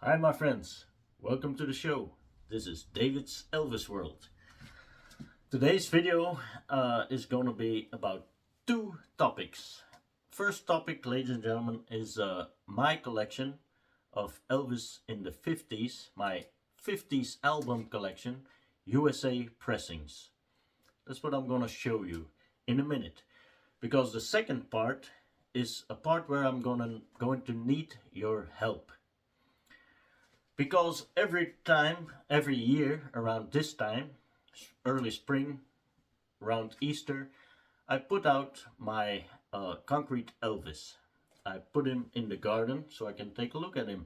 Hi my friends, welcome to the show. This is David's Elvis World. Today's video is going to be about two topics. First topic, ladies and gentlemen, is my collection of Elvis in the 50s, my 50s album collection, USA pressings. That's what I'm going to show you in a minute. Because the second part is a part where I'm going to need your help. Because every year around this time, early spring, around Easter, I put out my Concrete Elvis. I put him in the garden so I can take a look at him.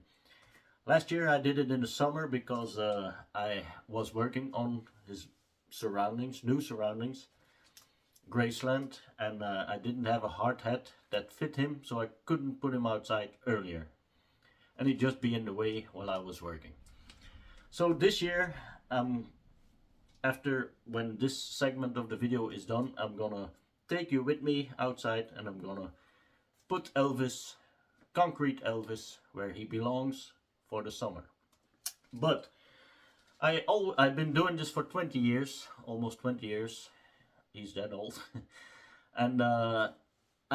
Last year I did it in the summer because I was working on his surroundings, new surroundings, Graceland, and I didn't have a hard hat that fit him, so I couldn't put him outside earlier. And he'd just be in the way while I was working. So this year, after when this segment of the video is done, I'm gonna take you with me outside and I'm gonna put Elvis, Concrete Elvis, where he belongs for the summer. But I've been doing this for 20 years, almost 20 years. He's that old. And I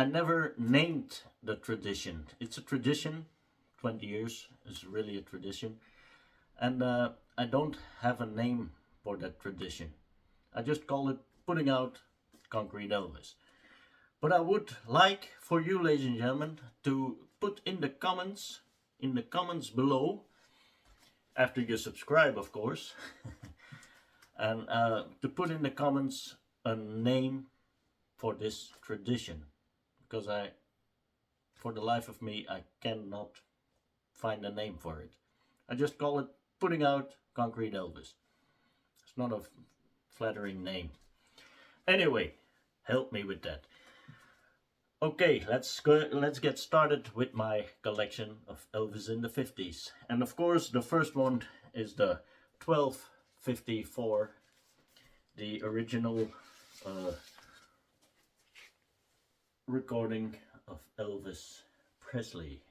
never named the tradition. It's a tradition. 20 years is really a tradition, and I don't have a name for that tradition. I just call it putting out Concrete Elvis. But I would like for you, ladies and gentlemen, to put in the comments below, after you subscribe of course, and to put in the comments a name for this tradition, because for the life of me I cannot find a name for it. I just call it putting out Concrete Elvis. It's not a flattering name. Anyway, help me with that. Okay, let's get started with my collection of Elvis in the 50s. And of course, the first one is the 1254, the original recording of Elvis Presley.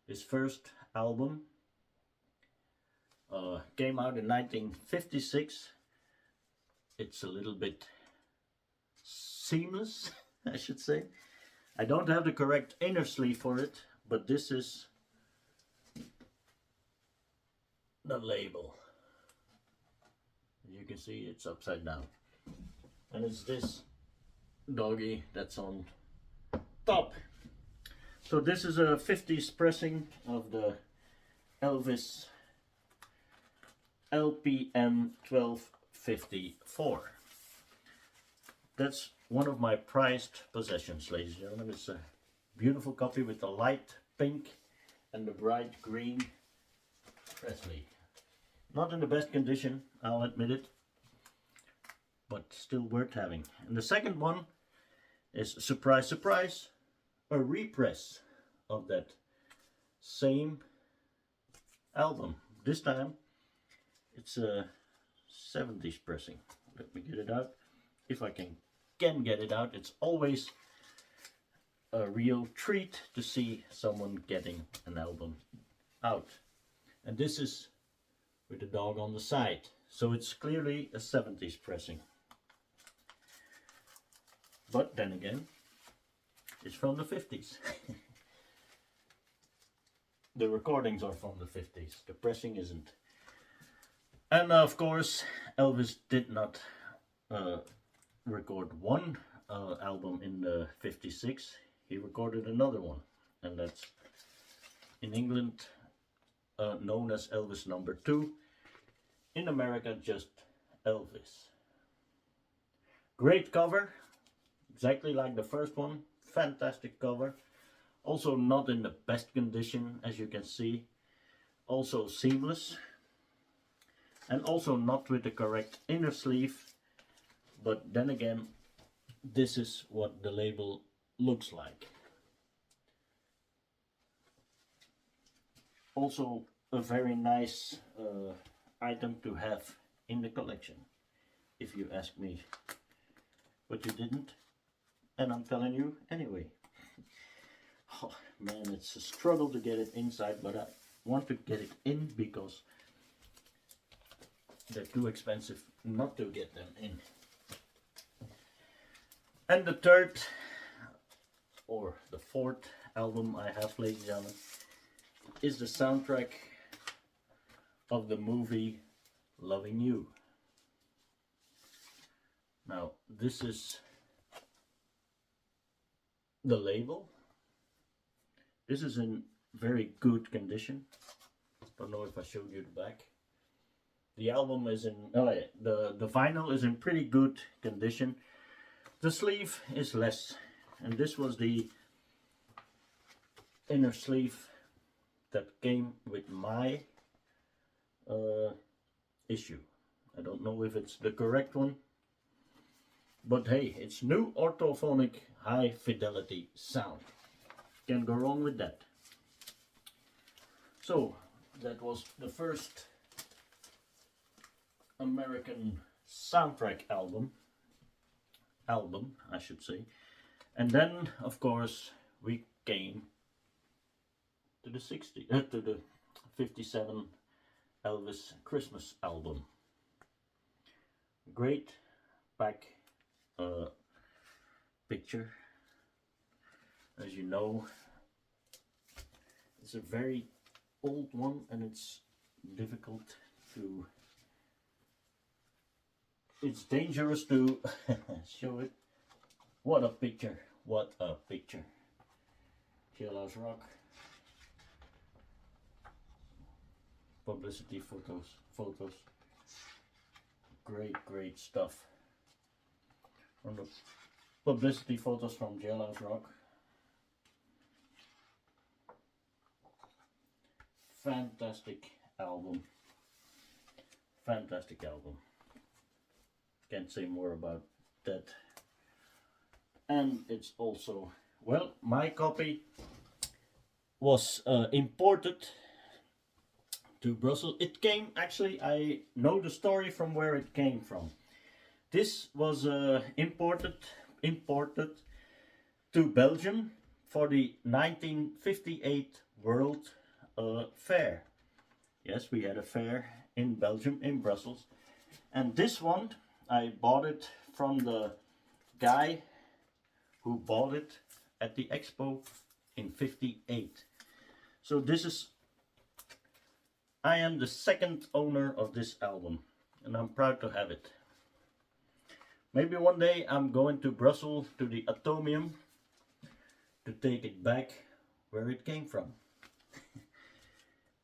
His first album came out in 1956. It's a little bit seamless, I should say. I don't have the correct inner sleeve for it, but this is the label. As you can see, it's upside down. And it's this doggy that's on top. So this is a 50s pressing of the Elvis LPM 1254. That's one of my prized possessions, ladies and gentlemen. It's a beautiful copy with the light pink and the bright green Presley. Not in the best condition, I'll admit it, but still worth having. And the second one is, surprise, surprise, a repress of that same album. This time it's a 70s pressing. Let me get it out. If I can get it out. It's always a real treat to see someone getting an album out. And this is with the dog on the side. So it's clearly a 70s pressing. But then again, it's from the 50s. The recordings are from the 50s. The pressing isn't. And of course, Elvis did not record one album in the 56. He recorded another one. And that's in England known as Elvis #2. In America, just Elvis. Great cover. Exactly like the first one. Fantastic cover. Also not in the best condition, as you can see. Also seamless. And also not with the correct inner sleeve. But then again, this is what the label looks like. Also a very nice item to have in the collection, if you ask me. But you didn't. And I'm telling you anyway. Oh man, it's a struggle to get it inside, but want to get it in because they're too expensive not to get them in. And the third or the fourth album I have, ladies and gentlemen, is the soundtrack of the movie Loving You. Now, this is the label. This is in very good condition. Don't know if I showed you the back. The album is in, the vinyl is in pretty good condition. The sleeve is less, and this was the inner sleeve that came with my issue. I don't know if it's the correct one, but hey, it's new orthophonic high fidelity sound. Can't go wrong with that. So that was the first American soundtrack album I should say. And then of course we came to the 57 Elvis Christmas album. Great back picture. As you know, it's a very old one and it's difficult to, it's dangerous to show it. What a picture, what a picture. Jailhouse Rock. Publicity photos. Great stuff. From the publicity photos from Jailhouse Rock. Fantastic album. Fantastic album. Can't say more about that. And it's also, well, my copy was imported to Brussels. It came, actually, I know the story from where it came from. This was imported to Belgium for the 1958 World Fair. Yes, we had a fair in Belgium, in Brussels. And this one, I bought it from the guy who bought it at the expo in 58. So this is, I am the second owner of this album and I'm proud to have it. Maybe one day I'm going to Brussels to the Atomium to take it back where it came from.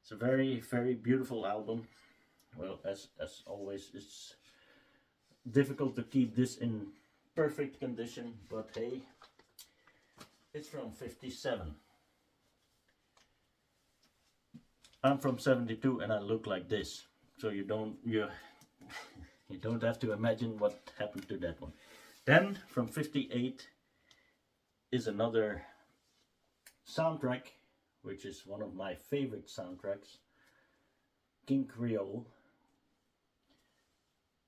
It's a very beautiful album. Well, as always, it's difficult to keep this in perfect condition, but hey, it's from 57. I'm from 72 and I look like this, so you don't have to imagine what happened to that one. Then from 58 is another soundtrack, which is one of my favorite soundtracks, King Creole.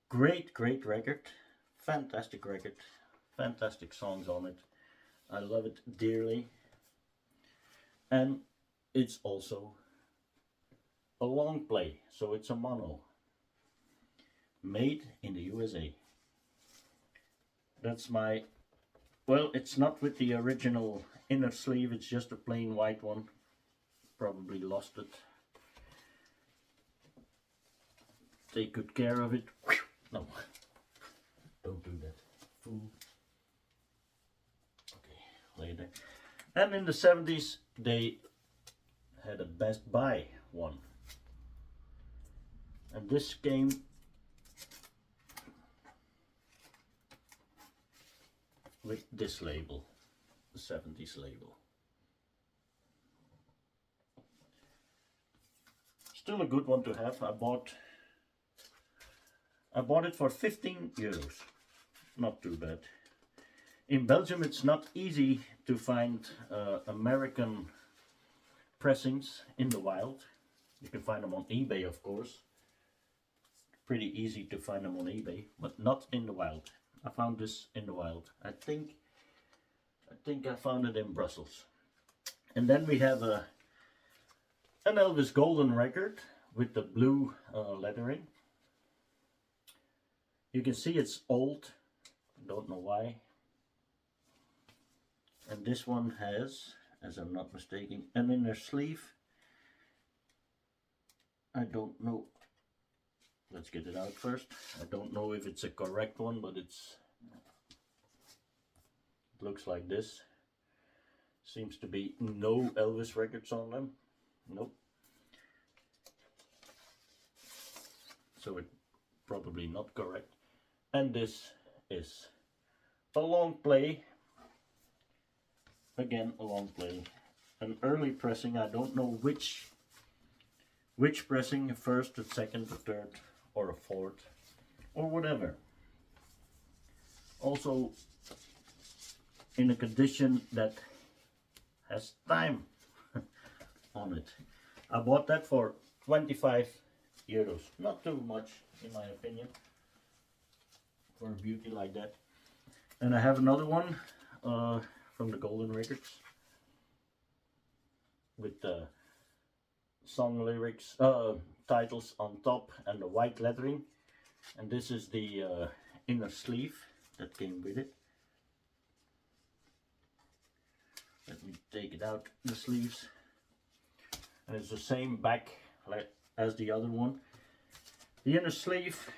Great record, fantastic songs on it. I love it dearly. And it's also a long play, so it's a mono. Made in the USA. That's my, well, it's not with the original inner sleeve, it's just a plain white one. Probably lost it. Take good care of it. No, don't do that, fool. Okay, later. And in the 70s they had a Best Buy one. And this came with this label, the 70s label. Still a good one to have. I bought it for 15 euros. Not too bad. In Belgium it's not easy to find American pressings in the wild. You can find them on eBay, of course. Pretty easy to find them on eBay, but not in the wild. I found this in the wild. I think I found it in Brussels. And then we have a an Elvis golden record with the blue lettering. You can see it's old, don't know why. And this one has, as I'm not mistaken, an inner sleeve. I don't know. Let's get it out first. I don't know if it's a correct one, but it looks like this. Seems to be no Elvis records on them. Nope. So it's probably not correct. And this is a long play. Again, a long play. An early pressing. I don't know which pressing, a first, a second, a third, or a fourth, or whatever. Also in a condition that has time on it. I bought that for 25 euros. Not too much in my opinion for a beauty like that. And I have another one from the Golden Records with the song lyrics, titles on top and the white lettering. And this is the inner sleeve that came with it. Let me take it out, the sleeves. And it's the same back as the other one. The inner sleeve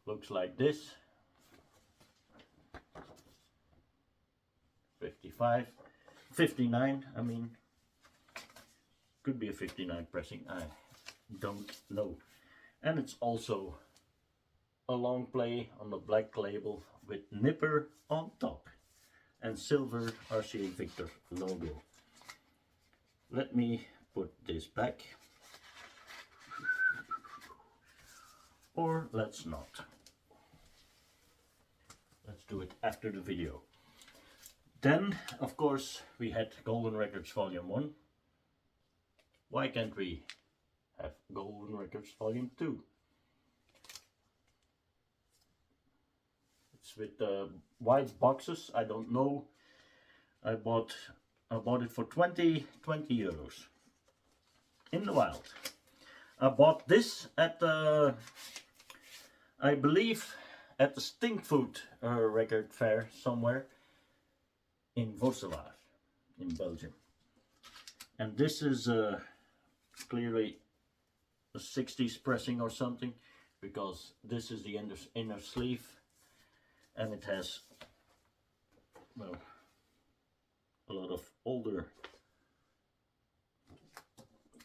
looks like this. 59, I mean. Could be a 59 pressing, I don't know. And it's also a long play on the black label with nipper on top and silver RCA Victor logo. Let me put this back, or let's not. Let's do it after the video. Then of course we had Golden Records Volume 1. Why can't we have Golden Records Volume 2? It's with white boxes. I don't know. I bought it for 20 euros in the wild. I bought this at the, I believe, at the Stinkfood record fair somewhere in Voselaar in Belgium. And this is clearly a 60s pressing or something, because this is the inner sleeve and it has, well, a lot of older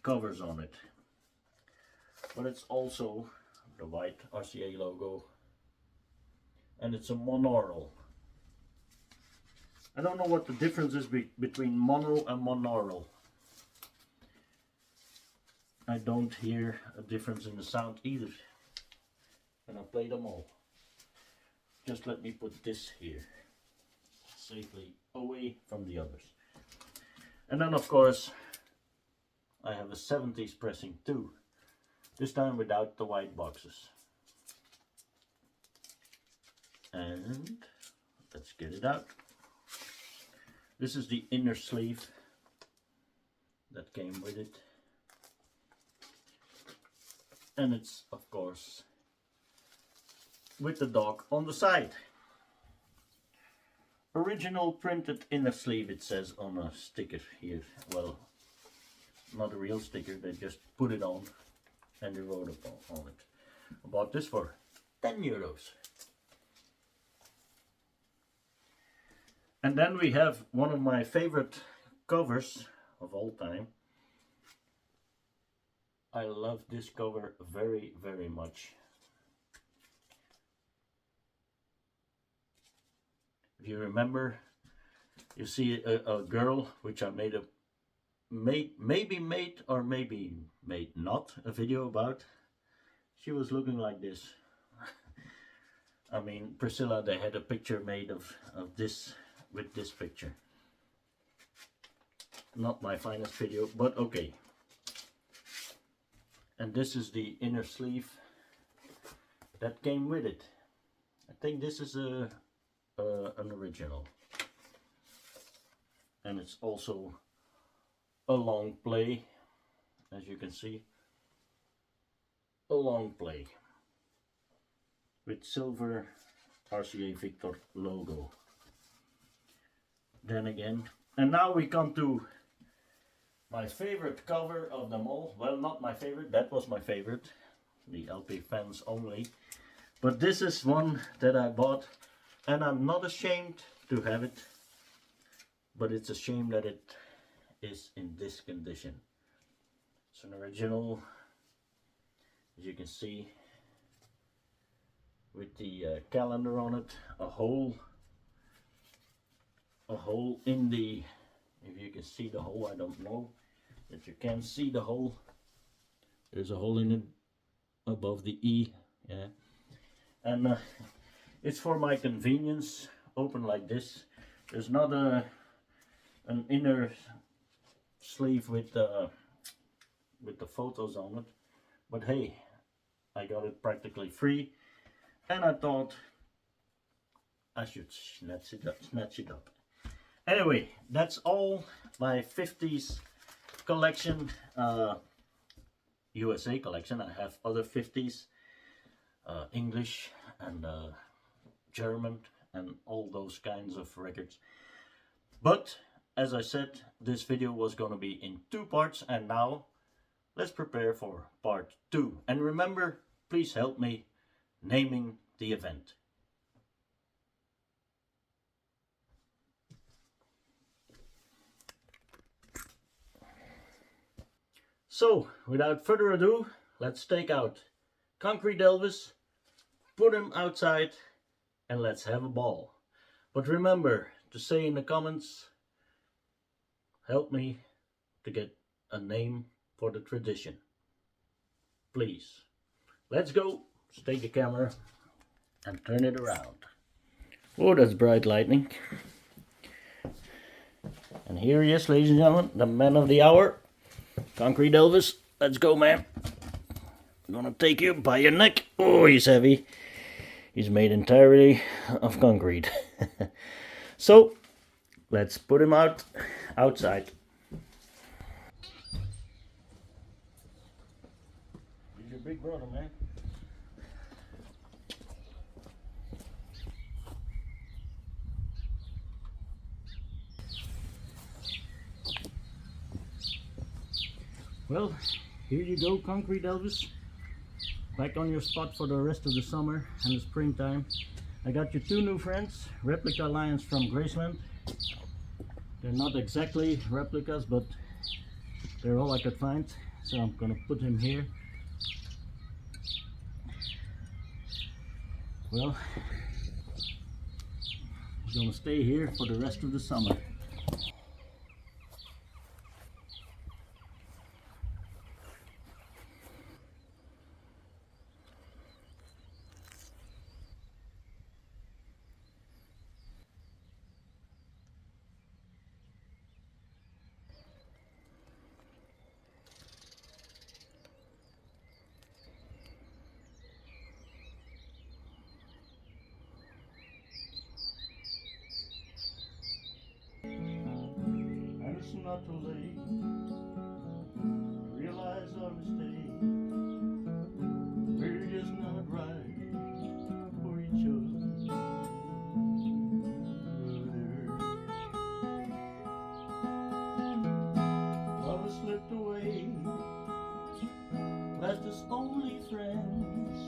covers on it, but it's also the white RCA logo and it's a monaural. I don't know what the difference is between mono and monaural. I don't hear a difference in the sound either, and I play them all. Just let me put this here safely away from the others. And then of course I have a 70s pressing too, this time without the white boxes. And let's get it out. This is the inner sleeve that came with it. And it's of course with the dog on the side. Original printed inner sleeve, it says on a sticker here. Well, not a real sticker, they just put it on and they wrote on it. I bought this for 10 euros. And then we have one of my favorite covers of all time. I love this cover very, very much. If you remember, you see a girl, which I made maybe made not a video about. She was looking like this. I mean, Priscilla, they had a picture made of this, with this picture. Not my finest video, but okay. And this is the inner sleeve that came with it. I think this is an original. And it's also a long play, as you can see, a long play with silver RCA Victor logo. Then again, and now we come to my favorite cover of them all. Well, not my favorite, that was my favorite, the LP fans only. But this is one that I bought, and I'm not ashamed to have it, but it's a shame that it is in this condition. It's an original, as you can see, with the calendar on it, a hole in the, if you can see the hole, I don't know that you can see the hole. There's a hole in it above the E, yeah. And it's for my convenience, open like this. There's not an inner sleeve with the photos on it, but hey, I got it practically free, and I thought I should snatch it up. Anyway, that's all my 50s collection, USA collection. I have other 50s, English and German and all those kinds of records. But as I said, this video was going to be in 2 parts, and now let's prepare for part 2. And remember, please help me naming the event. So, without further ado, let's take out Concrete Elvis, put him outside, and let's have a ball. But remember to say in the comments, help me to get a name for the tradition. Please. Let's go. Let's take the camera and turn it around. Oh, that's bright lightning. And here he is, ladies and gentlemen, the man of the hour, Concrete Elvis. Let's go, man. I'm gonna take you by your neck. Oh, he's heavy. He's made entirely of concrete. So, let's put him outside. He's your big brother, man. Well, here you go, Concrete Elvis. Back on your spot for the rest of the summer and the springtime. I got you 2 new friends, replica lions from Graceland. They're not exactly replicas, but they're all I could find. So I'm gonna put him here. Well, he's gonna stay here for the rest of the summer. It's not too late to realize our mistake. We're just not right for each other. Love has slipped away, left us only friends.